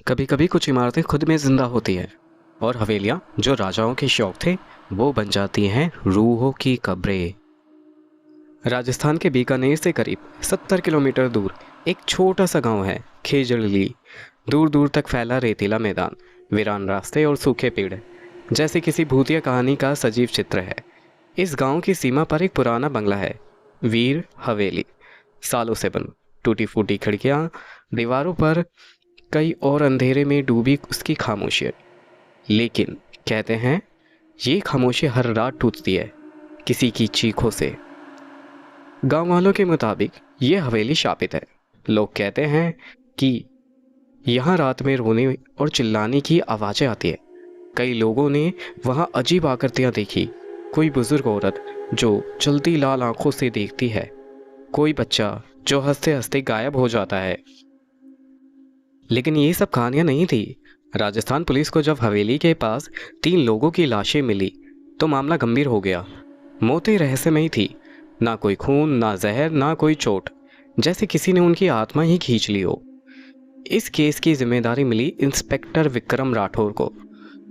कभी कभी कुछ इमारतें खुद में जिंदा होती हैं और हवेलियां जो राजाओं के शौक थे वो बन जाती हैं रूहों की कब्रें। राजस्थान के बीकानेर से करीब 70 किलोमीटर दूर एक छोटा सा गांव है खेजड़ली। दूर दूर तक फैला रेतीला मैदान, वीरान रास्ते और सूखे पेड़, जैसे किसी भूतिया कहानी का सजीव चित्र है। इस गांव की सीमा पर एक पुराना बंगला है, वीर हवेली, सालों से बंद। टूटी फूटी खिड़कियां, दीवारों पर कई और अंधेरे में डूबी उसकी खामोशी। लेकिन कहते हैं ये खामोशी हर रात टूटती है किसी की चीखों से। गांव वालों के मुताबिक ये हवेली शापित है। लोग कहते हैं कि यहाँ रात में रोने और चिल्लाने की आवाज़ें आती है। कई लोगों ने वहाँ अजीब आकृतियाँ देखी। कोई बुजुर्ग औरत जो चलती लाल आंखों से देखती है, कोई बच्चा जो हंसते हंसते गायब हो जाता है। लेकिन ये सब कहानियां नहीं थी। राजस्थान पुलिस को जब हवेली के पास 3 लोगों की लाशें मिली तो मामला गंभीर हो गया। मौतें रहस्यमयी थी, ना कोई खून, ना जहर, ना कोई चोट, जैसे किसी ने उनकी आत्मा ही खींच ली हो। इस केस की जिम्मेदारी मिली इंस्पेक्टर विक्रम राठौर को।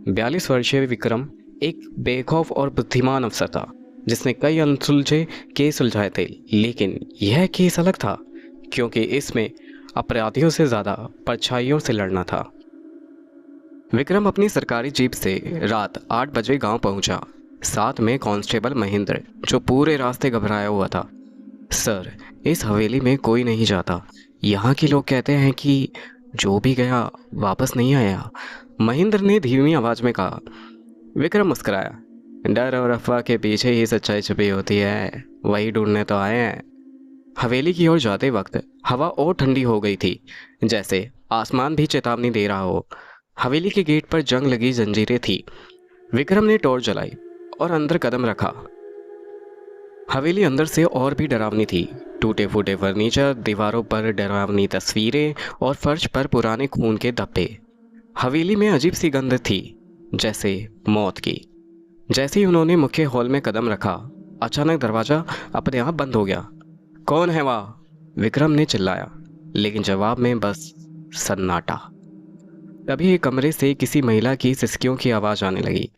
42 वर्षीय विक्रम एक बेखौफ और बुद्धिमान अफसर था जिसने कई अनसुलझे केस सुलझाए थे। लेकिन यह केस अलग था क्योंकि इसमें अपराधियों से ज़्यादा परछाइयों से लड़ना था। विक्रम अपनी सरकारी जीप से रात 8 बजे गांव पहुंचा, साथ में कांस्टेबल महेंद्र, जो पूरे रास्ते घबराया हुआ था। सर, इस हवेली में कोई नहीं जाता। यहाँ के लोग कहते हैं कि जो भी गया वापस नहीं आया, महेंद्र ने धीमी आवाज में कहा। विक्रम मुस्कुराया। डर और अफवाह के पीछे ही सच्चाई छुपी होती है, वही ढूंढने तो आए हैं। हवेली की ओर जाते वक्त हवा और ठंडी हो गई थी, जैसे आसमान भी चेतावनी दे रहा हो। हवेली के गेट पर जंग लगी जंजीरें थी। विक्रम ने टॉर्च जलाई और अंदर कदम रखा। हवेली अंदर से और भी डरावनी थी। टूटे फूटे फर्नीचर, दीवारों पर डरावनी तस्वीरें और फर्श पर पुराने खून के धब्बे। हवेली में अजीब सी गंध थी, जैसे मौत की। जैसे ही उन्होंने मुख्य हॉल में कदम रखा, अचानक दरवाजा अपने आप बंद हो गया। कौन है वहाँ? विक्रम ने चिल्लाया, लेकिन जवाब में बस सन्नाटा। तभी एक कमरे से किसी महिला की सिसकियों की आवाज़ आने लगी।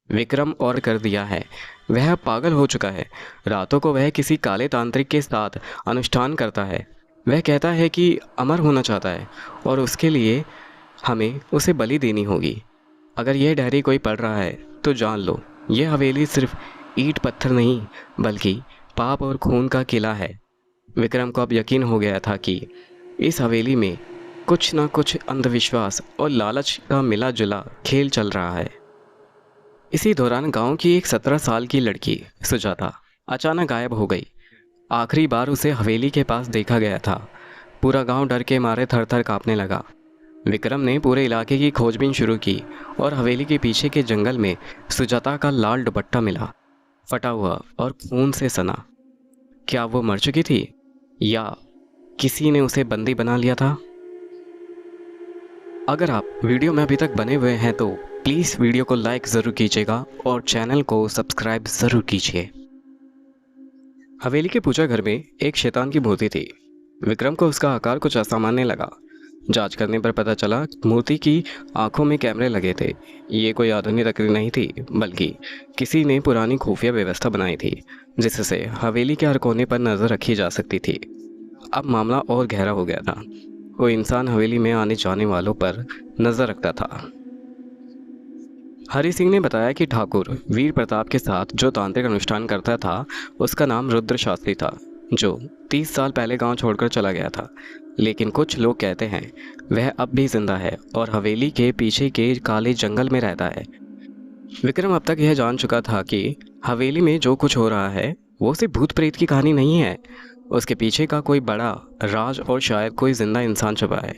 विक्रम और कर दिया है, वह अब पागल हो चुका है। रातों को वह किसी काले तांत्रिक के साथ अनुष्ठान करता है। वह कहता है कि अमर होना चाहता है और उसके लिए हमें उसे बलि देनी होगी। अगर यह डायरी कोई पढ़ रहा है तो जान लो, यह हवेली सिर्फ ईंट पत्थर नहीं बल्कि पाप और खून का किला है। विक्रम को अब यकीन हो गया था कि इस हवेली में कुछ ना कुछ अंधविश्वास और लालच का मिला जुला खेल चल रहा है। इसी दौरान गांव की एक 17 साल की लड़की सुजाता अचानक गायब हो गई। आखिरी बार उसे हवेली के पास देखा गया था। पूरा गांव डर के मारे थर थर कांपने लगा। विक्रम ने पूरे इलाके की खोजबीन शुरू की और हवेली के पीछे के जंगल में सुजाता का लाल दुपट्टा मिला, फटा हुआ और खून से सना। क्या वो मर चुकी थी या किसी ने उसे बंदी बना लिया था? अगर आप वीडियो में अभी तक बने हुए हैं तो प्लीज़ वीडियो को लाइक ज़रूर कीजिएगा और चैनल को सब्सक्राइब ज़रूर कीजिए। हवेली के पूजा घर में एक शैतान की मूर्ति थी। विक्रम को उसका आकार कुछ असामान्य लगा। जांच करने पर पता चला मूर्ति की आंखों में कैमरे लगे थे। ये कोई आधुनिक तकनीक नहीं थी, बल्कि किसी ने पुरानी खुफिया व्यवस्था बनाई थी जिससे हवेली के हर कोने पर नज़र रखी जा सकती थी। अब मामला और गहरा हो गया था। कोई इंसान हवेली में आने जाने वालों पर नज़र रखता था। हरि सिंह ने बताया कि ठाकुर वीर प्रताप के साथ जो तांत्रिक अनुष्ठान करता था उसका नाम रुद्र शास्त्री था, जो 30 साल पहले गांव छोड़कर चला गया था। लेकिन कुछ लोग कहते हैं वह अब भी जिंदा है और हवेली के पीछे के काले जंगल में रहता है। विक्रम अब तक यह जान चुका था कि हवेली में जो कुछ हो रहा है वो सिर्फ भूत प्रेत की कहानी नहीं है। उसके पीछे का कोई बड़ा राज और शायद कोई जिंदा इंसान छुपा है।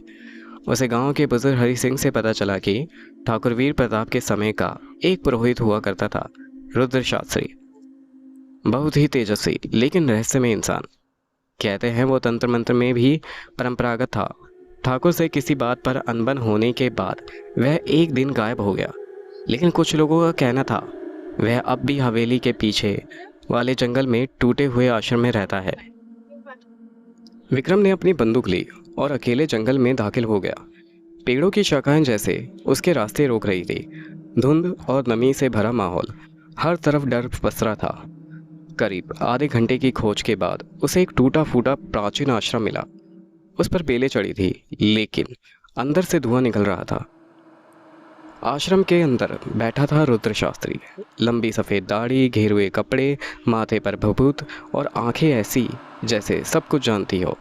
उसे गांव के बुजुर्ग हरि सिंह से पता चला कि ठाकुर वीर प्रताप के समय का एक पुरोहित हुआ करता था, रुद्र शास्त्री। बहुत ही तेजस्वी लेकिन रहस्यमय इंसान। कहते हैं वो तंत्र मंत्र में भी परंपरागत था। ठाकुर से किसी बात पर अनबन होने के बाद वह एक दिन गायब हो गया। लेकिन कुछ लोगों का कहना था वह अब भी हवेली के पीछे वाले जंगल में टूटे हुए आश्रम में रहता है। विक्रम ने अपनी बंदूक ली और अकेले जंगल में दाखिल हो गया। पेड़ों की शाखाएं जैसे उसके रास्ते रोक रही थी। धुंध और नमी से भरा माहौल, हर तरफ डर पसरा था। करीब आधे घंटे की खोज के बाद उसे एक टूटा फूटा प्राचीन आश्रम मिला। उस पर बेलें चढ़ी थी, लेकिन अंदर से धुआं निकल रहा था। आश्रम के अंदर बैठा था रुद्र शास्त्री। लंबी सफ़ेद दाढ़ी, घेरुए कपड़े, माथे पर भभूत और आंखें ऐसी जैसे सब कुछ जानती हो।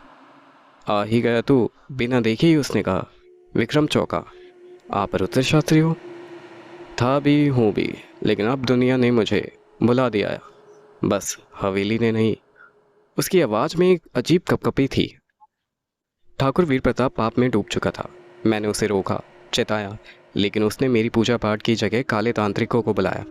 आ ही गया तू, बिना देखे ही उसने कहा। विक्रम चौंका। आप रुद्र शास्त्री हो? था भी, हूँ भी, लेकिन अब दुनिया ने मुझे बुला दिया है, बस हवेली ने नहीं। उसकी आवाज़ में एक अजीब कपकपी थी। ठाकुर वीर प्रताप पाप में डूब चुका था। मैंने उसे रोका, चेताया, लेकिन उसने मेरी पूजा पाठ की जगह काले तांत्रिकों को बुलाया।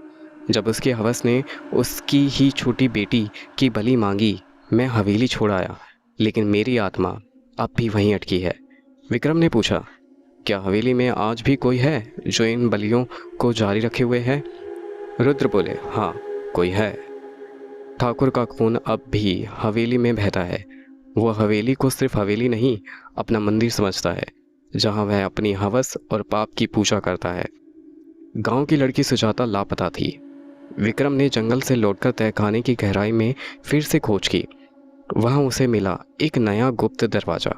जब उसकी हवस ने उसकी ही छोटी बेटी की बलि मांगी, मैं हवेली छोड़ आया, लेकिन मेरी आत्मा अब भी वहीं अटकी है। विक्रम ने पूछा, क्या हवेली में आज भी कोई है जो इन बलियों को जारी रखे हुए है? रुद्र बोले, हाँ, कोई है। ठाकुर का खून अब भी हवेली में बहता है। वो हवेली को सिर्फ हवेली नहीं, अपना मंदिर समझता है, जहाँ वह अपनी हवस और पाप की पूजा करता है। गांव की लड़की सुजाता लापता थी। विक्रम ने जंगल से लौटकर तहखाने की गहराई में फिर से खोज की। वहाँ उसे मिला एक नया गुप्त दरवाज़ा।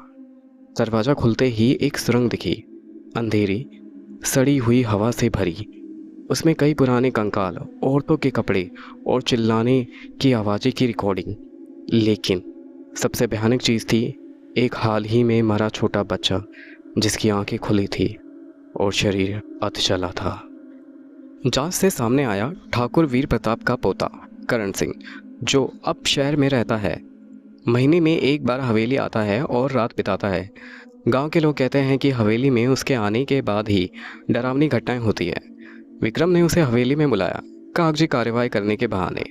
दरवाज़ा खुलते ही एक सुरंग दिखी, अंधेरी, सड़ी हुई हवा से भरी। उसमें कई पुराने कंकाल, औरतों के कपड़े और चिल्लाने की आवाज़ें की रिकॉर्डिंग। लेकिन सबसे भयानक चीज़ थी एक हाल ही में मरा छोटा बच्चा, जिसकी आंखें खुली थी और शरीर अधजला था। जांच से सामने आया ठाकुर वीर प्रताप का पोता करण सिंह, जो अब शहर में रहता है। महीने में एक बार हवेली आता है और रात बिताता है। गांव के लोग कहते हैं कि हवेली में उसके आने के बाद ही डरावनी घटनाएं होती है। विक्रम ने उसे हवेली में बुलाया, कागजी कार्रवाई करने के बहाने।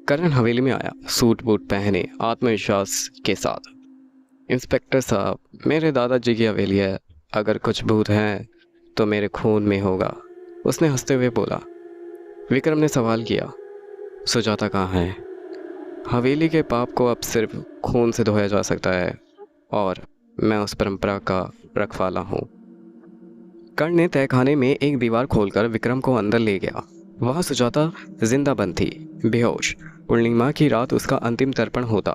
करण हवेली में आया, सूट बूट पहने, आत्मविश्वास के साथ। इंस्पेक्टर साहब, मेरे दादाजी की हवेली है, अगर कुछ भूत हैं तो मेरे खून में होगा, उसने हंसते हुए बोला। विक्रम ने सवाल किया, सुजाता कहाँ है? हवेली के पाप को अब सिर्फ खून से धोया जा सकता है, और मैं उस परंपरा का रखवाला हूँ। कर्ण ने तहखाने में एक दीवार खोलकर विक्रम को अंदर ले गया। वहाँ सुजाता जिंदा बंद थी, बेहोश। पूर्णिमा की रात उसका अंतिम तर्पण होता।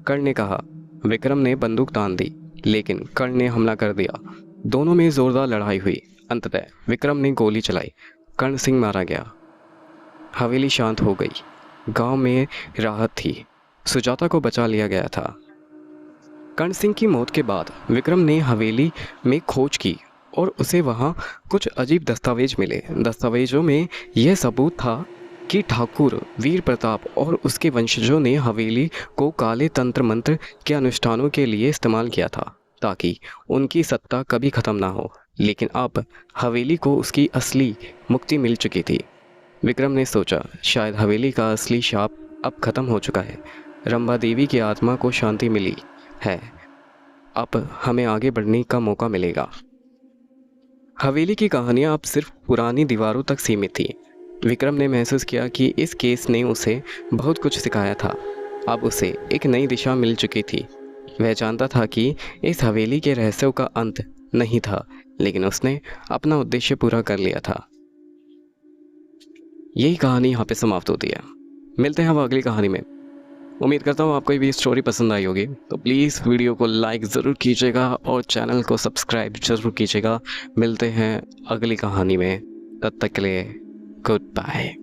कर्ण ने कहा। विक्रम ने बंदूक तान दी, लेकिन कर्ण ने हमला कर दिया। दोनों में जोरदार लड़ाई हुई। अंततः विक्रम ने गोली चलाई, कर्ण सिंह मारा गया। हवेली शांत हो गई। गांव में राहत थी। सुजाता को बचा लिया गया था। कर्ण सिंह की मौत के बाद विक्रम ने हवेली में खोज की और उसे वहाँ कुछ अजीब दस्तावेज मिले। दस्तावेजों में यह सबूत था कि ठाकुर वीर प्रताप और उसके वंशजों ने हवेली को काले तंत्र मंत्र के अनुष्ठानों के लिए इस्तेमाल किया था, ताकि उनकी सत्ता कभी ख़त्म ना हो। लेकिन अब हवेली को उसकी असली मुक्ति मिल चुकी थी। विक्रम ने सोचा, शायद हवेली का असली शाप अब ख़त्म हो चुका है। रंभा देवी की आत्मा को शांति मिली है। अब हमें आगे बढ़ने का मौका मिलेगा। हवेली की कहानियाँ अब सिर्फ पुरानी दीवारों तक सीमित थी। विक्रम ने महसूस किया कि इस केस ने उसे बहुत कुछ सिखाया था। अब उसे एक नई दिशा मिल चुकी थी। वह जानता था कि इस हवेली के रहस्यों का अंत नहीं था, लेकिन उसने अपना उद्देश्य पूरा कर लिया था। यही कहानी यहाँ पे समाप्त होती है। मिलते हैं अब अगली कहानी में। उम्मीद करता हूँ आपको भी स्टोरी पसंद आई होगी, तो प्लीज़ वीडियो को लाइक ज़रूर कीजिएगा और चैनल को सब्सक्राइब ज़रूर कीजिएगा। मिलते हैं अगली कहानी में, तब तक के लिए गुड बाय।